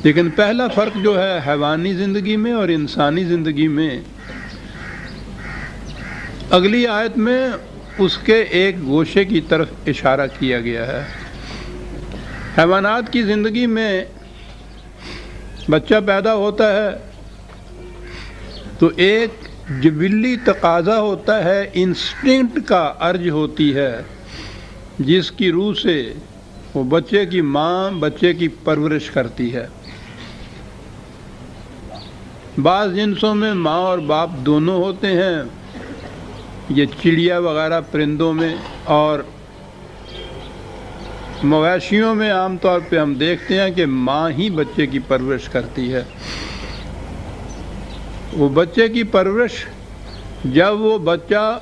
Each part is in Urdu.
لیکن پہلا فرق جو ہے حیوانی زندگی میں اور انسانی زندگی میں، اگلی آیت میں اس کے ایک گوشے کی طرف اشارہ کیا گیا ہے۔ حیوانات کی زندگی میں بچہ پیدا ہوتا ہے تو ایک جبلی تقاضا ہوتا ہے، انسٹنکٹ کا ارج ہوتی ہے، جس کی روح سے وہ بچے کی ماں بچے کی پرورش کرتی ہے۔ بعض جنسوں میں ماں اور باپ دونوں ہوتے ہیں، یہ چڑیا وغیرہ پرندوں میں، اور مویشیوں میں عام طور پہ ہم دیکھتے ہیں کہ ماں ہی بچے کی پرورش کرتی ہے۔ وہ بچے کی پرورش، جب وہ بچہ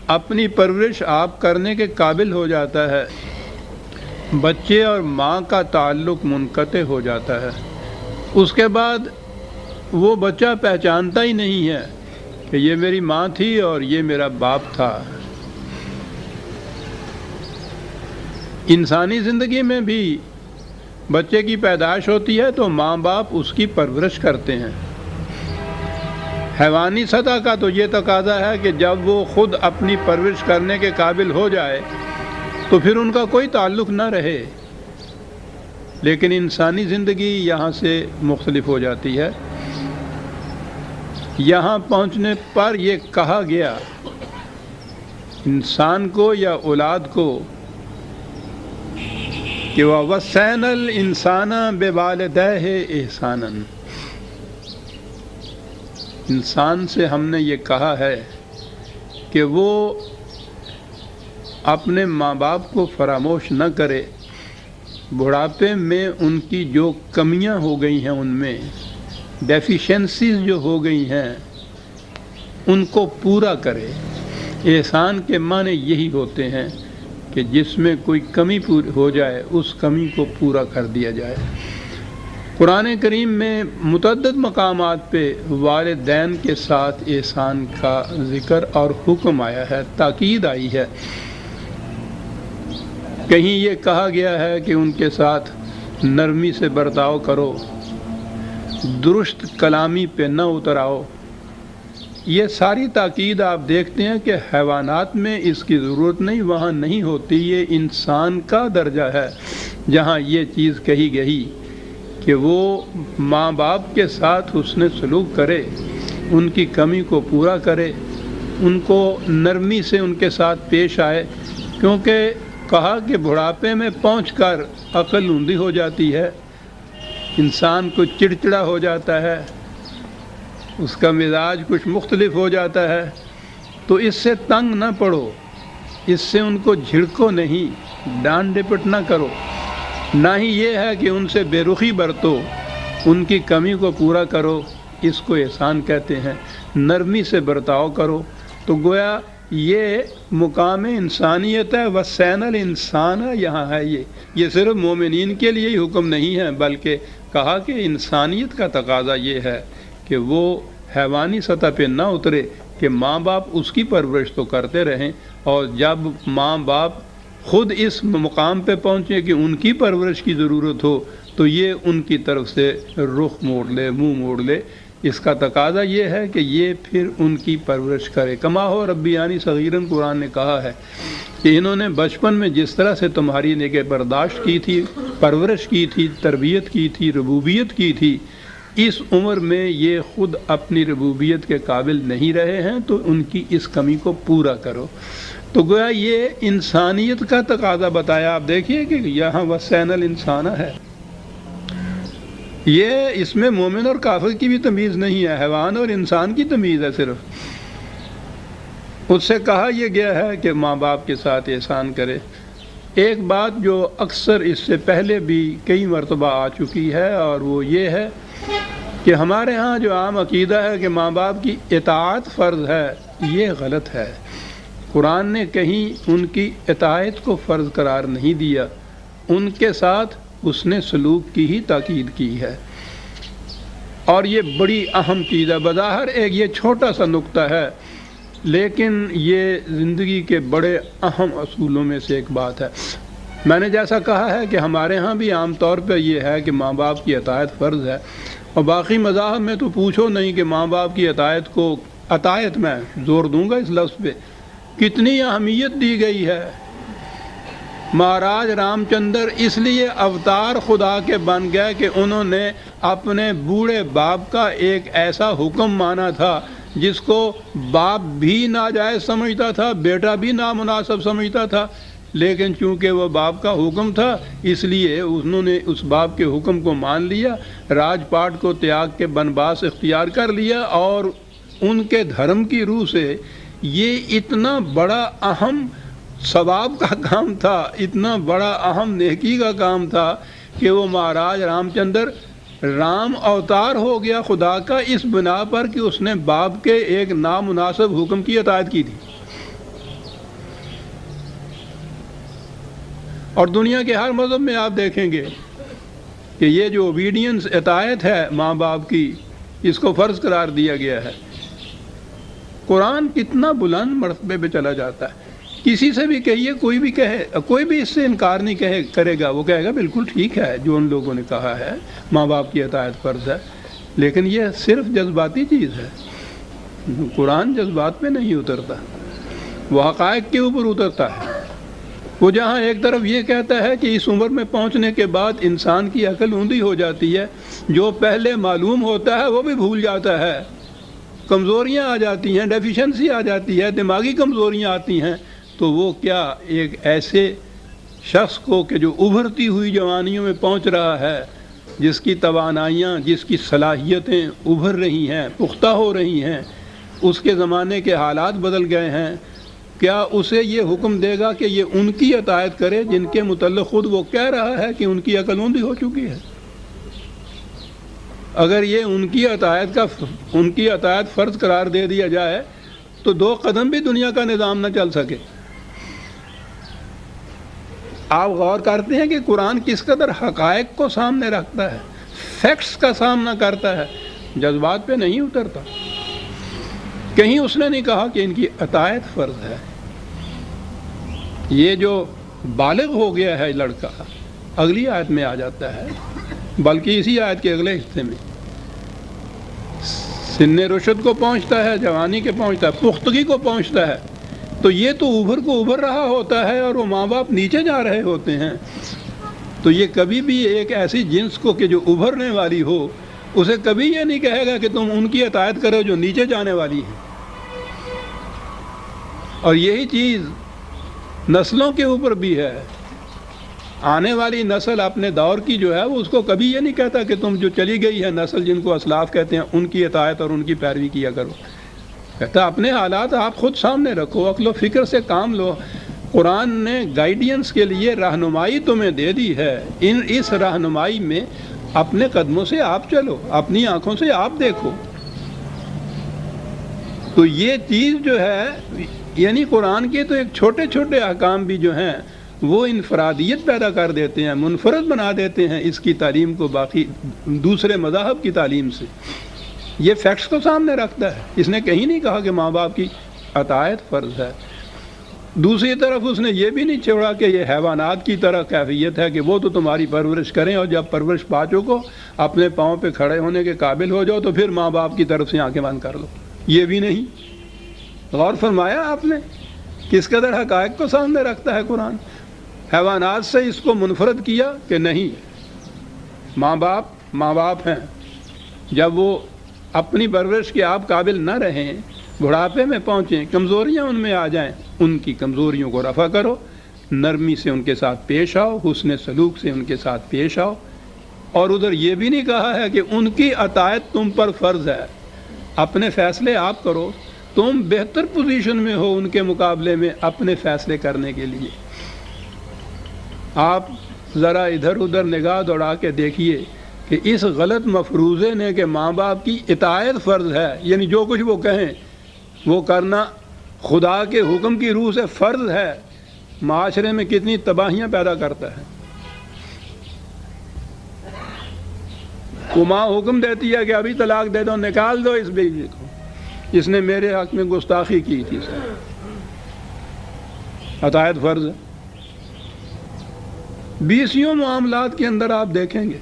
اپنی پرورش آپ کرنے کے قابل ہو جاتا ہے، بچے اور ماں کا تعلق منقطع ہو جاتا ہے۔ اس کے بعد وہ بچہ پہچانتا ہی نہیں ہے کہ یہ میری ماں تھی اور یہ میرا باپ تھا۔ انسانی زندگی میں بھی بچے کی پیدائش ہوتی ہے تو ماں باپ اس کی پرورش کرتے ہیں۔ حیوانی سطح کا تو یہ تقاضا ہے کہ جب وہ خود اپنی پرورش کرنے کے قابل ہو جائے تو پھر ان کا کوئی تعلق نہ رہے، لیکن انسانی زندگی یہاں سے مختلف ہو جاتی ہے۔ یہاں پہنچنے پر یہ کہا گیا انسان کو یا اولاد کو کہ وَوَصَّيْنَا الْإِنسَانَ بِوَالِدَيْهِ إِحْسَانًا، انسان سے ہم نے یہ کہا ہے کہ وہ اپنے ماں باپ کو فراموش نہ کرے، بڑھاپے میں ان کی جو کمیاں ہو گئی ہیں، ان میں ڈیفیشنسیز جو ہو گئی ہیں، ان کو پورا کرے۔ احسان کے معنی یہی ہوتے ہیں کہ جس میں کوئی کمی پوری ہو جائے اس کمی کو پورا کر دیا جائے۔ قرآن کریم میں متعدد مقامات پہ والدین کے ساتھ احسان کا ذکر اور حکم آیا ہے، تاکید آئی ہے۔ کہیں یہ کہا گیا ہے کہ ان کے ساتھ نرمی سے برتاؤ کرو، درست کلامی پہ نہ اتر آؤ۔ یہ ساری تاکید آپ دیکھتے ہیں کہ حیوانات میں اس کی ضرورت نہیں، وہاں نہیں ہوتی۔ یہ انسان کا درجہ ہے جہاں یہ چیز کہی گئی کہ وہ ماں باپ کے ساتھ حسن سلوک کرے، ان کی کمی کو پورا کرے، ان کو نرمی سے ان کے ساتھ پیش آئے، کیونکہ کہا کہ بڑھاپے میں پہنچ کر عقل اندھی ہو جاتی ہے، انسان کو چڑچڑا ہو جاتا ہے، اس کا مزاج کچھ مختلف ہو جاتا ہے۔ تو اس سے تنگ نہ پڑو، اس سے ان کو جھڑکو نہیں، ڈانٹ ڈپٹ نہ کرو، نہ ہی یہ ہے کہ ان سے بے رخی برتو، ان کی کمی کو پورا کرو۔ اس کو احسان کہتے ہیں۔ نرمی سے برتاؤ کرو، تو گویا یہ مقام انسانیت ہے۔ وَصَّيْنَا الْإِنسَانَ یہاں ہے، یہ صرف مومنین کے لیے ہی حکم نہیں ہے، بلکہ کہا کہ انسانیت کا تقاضا یہ ہے کہ وہ حیوانی سطح پہ نہ اترے، کہ ماں باپ اس کی پرورش تو کرتے رہیں، اور جب ماں باپ خود اس مقام پہ پہنچے کہ ان کی پرورش کی ضرورت ہو تو یہ ان کی طرف سے رخ موڑ لے، منہ موڑ لے۔ اس کا تقاضا یہ ہے کہ یہ پھر ان کی پرورش کرے۔ کما ہو ربیانی صغیرن، قرآن نے کہا ہے کہ انہوں نے بچپن میں جس طرح سے تمہاری نگہ برداشت کی تھی، پرورش کی تھی، تربیت کی تھی، ربوبیت کی تھی، اس عمر میں یہ خود اپنی ربوبیت کے قابل نہیں رہے ہیں، تو ان کی اس کمی کو پورا کرو۔ تو گویا یہ انسانیت کا تقاضا بتایا۔ آپ دیکھیے کہ یہاں وَصَّيْنَا الْإِنسَانَ ہے، یہ اس میں مومن اور کافر کی بھی تمیز نہیں ہے، حیوان اور انسان کی تمیز ہے صرف۔ اس سے کہا یہ گیا ہے کہ ماں باپ کے ساتھ احسان کرے۔ ایک بات جو اکثر اس سے پہلے بھی کئی مرتبہ آ چکی ہے، اور وہ یہ ہے کہ ہمارے ہاں جو عام عقیدہ ہے کہ ماں باپ کی اطاعت فرض ہے، یہ غلط ہے۔ قرآن نے کہیں ان کی اطاعت کو فرض قرار نہیں دیا، ان کے ساتھ اس نے سلوک کی ہی تاکید کی ہے۔ اور یہ بڑی اہم چیز ہے۔ بظاہر ایک یہ چھوٹا سا نقطہ ہے، لیکن یہ زندگی کے بڑے اہم اصولوں میں سے ایک بات ہے۔ میں نے جیسا کہا ہے کہ ہمارے ہاں بھی عام طور پہ یہ ہے کہ ماں باپ کی اطاعت فرض ہے، اور باقی مذاہب میں تو پوچھو نہیں کہ ماں باپ کی اطاعت کو، اطاعت میں زور دوں گا اس لفظ پہ، کتنی اہمیت دی گئی ہے۔ مہاراج رام چندر اس لیے اوتار خدا کے بن گئے کہ انہوں نے اپنے بوڑھے باپ کا ایک ایسا حکم مانا تھا جس کو باپ بھی ناجائز سمجھتا تھا، بیٹا بھی نامناسب سمجھتا تھا، لیکن چونکہ وہ باپ کا حکم تھا اس لیے انہوں نے اس باپ کے حکم کو مان لیا، راج پاٹ کو تیاگ کے بنواس اختیار کر لیا، اور ان کے دھرم کی روح سے یہ اتنا بڑا اہم ثواب کا کام تھا، اتنا بڑا اہم نیکی کا کام تھا کہ وہ مہاراج رام چندر رام اوتار ہو گیا خدا کا اس بنا پر کہ اس نے باپ کے ایک نامناسب حکم کی اطاعت کی تھی۔ اور دنیا کے ہر مذہب میں آپ دیکھیں گے کہ یہ جو اوبیڈینس، اطاعت ہے ماں باپ کی، اس کو فرض قرار دیا گیا ہے۔ قرآن کتنا بلند مرتبے پہ چلا جاتا ہے، کسی سے بھی کہیے، کوئی بھی کہے، کوئی بھی اس سے انکار نہیں کرے گا، وہ کہے گا بالکل ٹھیک ہے جو ان لوگوں نے کہا ہے، ماں باپ کی اطاعت فرض ہے، لیکن یہ صرف جذباتی چیز ہے۔ قرآن جذبات پہ نہیں اترتا، وہ حقائق کے اوپر اترتا ہے۔ وہ جہاں ایک طرف یہ کہتا ہے کہ اس عمر میں پہنچنے کے بعد انسان کی عقل اوندھی ہو جاتی ہے، جو پہلے معلوم ہوتا ہے وہ بھی بھول جاتا ہے، کمزوریاں آ جاتی ہیں، ڈیفیشنسی آ جاتی ہے، دماغی کمزوریاں آتی ہیں، تو وہ کیا ایک ایسے شخص کو کہ جو ابھرتی ہوئی جوانیوں میں پہنچ رہا ہے، جس کی توانائیاں، جس کی صلاحیتیں ابھر رہی ہیں، پختہ ہو رہی ہیں، اس کے زمانے کے حالات بدل گئے ہیں، کیا اسے یہ حکم دے گا کہ یہ ان کی اطاعت کرے جن کے متعلق خود وہ کہہ رہا ہے کہ ان کی عقل اوندھی ہو چکی ہے؟ اگر یہ ان کی اطاعت فرض قرار دے دیا جائے تو 2 قدم بھی دنیا کا نظام نہ چل سکے۔ آپ غور کرتے ہیں کہ قرآن کس قدر حقائق کو سامنے رکھتا ہے، فیکٹس کا سامنا کرتا ہے، جذبات پہ نہیں اترتا۔ کہیں اس نے نہیں کہا کہ ان کی اطاعت فرض ہے۔ یہ جو بالغ ہو گیا ہے لڑکا، اگلی آیت میں آ جاتا ہے، بلکہ اسی آیت کے اگلے حصے میں سن رشد کو پہنچتا ہے، جوانی کے پہنچتا ہے، پختگی کو پہنچتا ہے، تو یہ تو ابھر رہا ہوتا ہے اور وہ ماں باپ نیچے جا رہے ہوتے ہیں، تو یہ کبھی بھی ایک ایسی جنس کو کہ جو ابھرنے والی ہو، اسے کبھی یہ نہیں کہے گا کہ تم ان کی اطاعت کرو جو نیچے جانے والی ہیں۔ اور یہی چیز نسلوں کے اوپر بھی ہے۔ آنے والی نسل اپنے دور کی جو ہے وہ اس کو کبھی یہ نہیں کہتا کہ تم جو چلی گئی ہے نسل جن کو اسلاف کہتے ہیں ان کی اطاعت اور ان کی پیروی کیا کرو، کہتا اپنے حالات آپ خود سامنے رکھو، عقل و فکر سے کام لو۔ قرآن نے گائیڈینس کے لیے رہنمائی تمہیں دے دی ہے، اس رہنمائی میں اپنے قدموں سے آپ چلو، اپنی آنکھوں سے آپ دیکھو۔ تو یہ چیز جو ہے، یعنی قرآن کے تو ایک چھوٹے چھوٹے احکام بھی جو ہیں وہ انفرادیت پیدا کر دیتے ہیں، منفرد بنا دیتے ہیں اس کی تعلیم کو باقی دوسرے مذاہب کی تعلیم سے۔ یہ فیکٹس کو سامنے رکھتا ہے، اس نے کہیں نہیں کہا کہ ماں باپ کی اطاعت فرض ہے۔ دوسری طرف اس نے یہ بھی نہیں چھوڑا کہ یہ حیوانات کی طرح کیفیت ہے کہ وہ تو تمہاری پرورش کریں اور جب پرورش پا چکو اپنے پاؤں پہ کھڑے ہونے کے قابل ہو جاؤ تو پھر ماں باپ کی طرف سے آنکھیں بند کر لو، یہ بھی نہیں۔ غور فرمایا آپ نے کس قدر حقائق کو سامنے رکھتا ہے قرآن؟ حیوانات سے اس کو منفرد کیا کہ نہیں، ماں باپ ہیں، جب وہ اپنی پرورش کے آپ قابل نہ رہیں، بڑھاپے میں پہنچیں، کمزوریاں ان میں آ جائیں، ان کی کمزوریوں کو رفع کرو، نرمی سے ان کے ساتھ پیش آؤ، حسن سلوک سے ان کے ساتھ پیش آؤ۔ اور ادھر یہ بھی نہیں کہا ہے کہ ان کی اطاعت تم پر فرض ہے، اپنے فیصلے آپ کرو، تم بہتر پوزیشن میں ہو ان کے مقابلے میں اپنے فیصلے کرنے کے لیے۔ آپ ذرا ادھر ادھر نگاہ دوڑا کے دیکھیے کہ اس غلط مفروضے نے کہ ماں باپ کی اطاعت فرض ہے، یعنی جو کچھ وہ کہیں وہ کرنا خدا کے حکم کی روح سے فرض ہے، معاشرے میں کتنی تباہیاں پیدا کرتا ہے۔ وہ ماں حکم دیتی ہے کہ ابھی طلاق دے دو، نکال دو اس بیوی کو، اس نے میرے حق میں گستاخی کی تھی، اطاعت فرض ہے۔ بیسیوں معاملات کے اندر آپ دیکھیں گے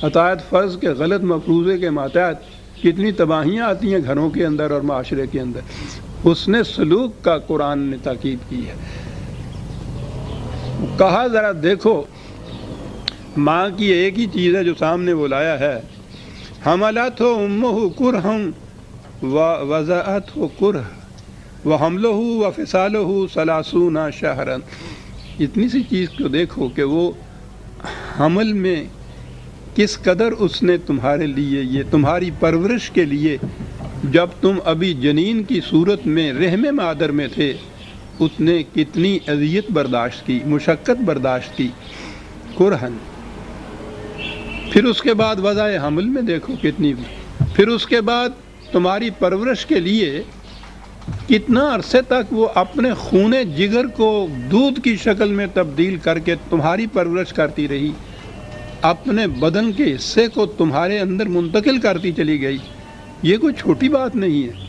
عطایت فرض کے غلط مفروضے کے ماتحت کتنی تباہیاں آتی ہیں گھروں کے اندر اور معاشرے کے اندر۔ حسن سلوک کا قرآن نے تاکید کی ہے۔ کہا ذرا دیکھو، ماں کی ایک ہی چیز ہے جو سامنے وہ لایا ہے، حملتہ امہ کرہا ووضعتہ کرہا وحملہ وفصالہ ثلاثون شہرا۔ اتنی سی چیز کو دیکھو کہ وہ حمل میں کس قدر اس نے تمہارے لیے، یہ تمہاری پرورش کے لیے، جب تم ابھی جنین کی صورت میں رحم مادر میں تھے، اس نے کتنی اذیت برداشت کی، مشقت برداشت کی، کرہن۔ پھر اس کے بعد وضع حمل میں دیکھو کتنی، پھر اس کے بعد تمہاری پرورش کے لیے کتنا عرصے تک وہ اپنے خون جگر کو دودھ کی شکل میں تبدیل کر کے تمہاری پرورش کرتی رہی، اپنے بدن کے حصے کو تمہارے اندر منتقل کرتی چلی گئی۔ یہ کوئی چھوٹی بات نہیں ہے۔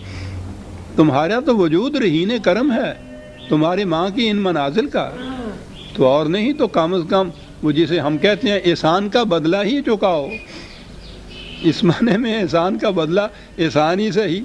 تمہارا تو وجود رہین کرم ہے تمہاری ماں کی ان منازل کا، تو اور نہیں تو کم از کم وہ جسے ہم کہتے ہیں احسان کا بدلہ ہی چکاؤ۔ اس معنی میں احسان کا بدلہ احسان ہی صحیح،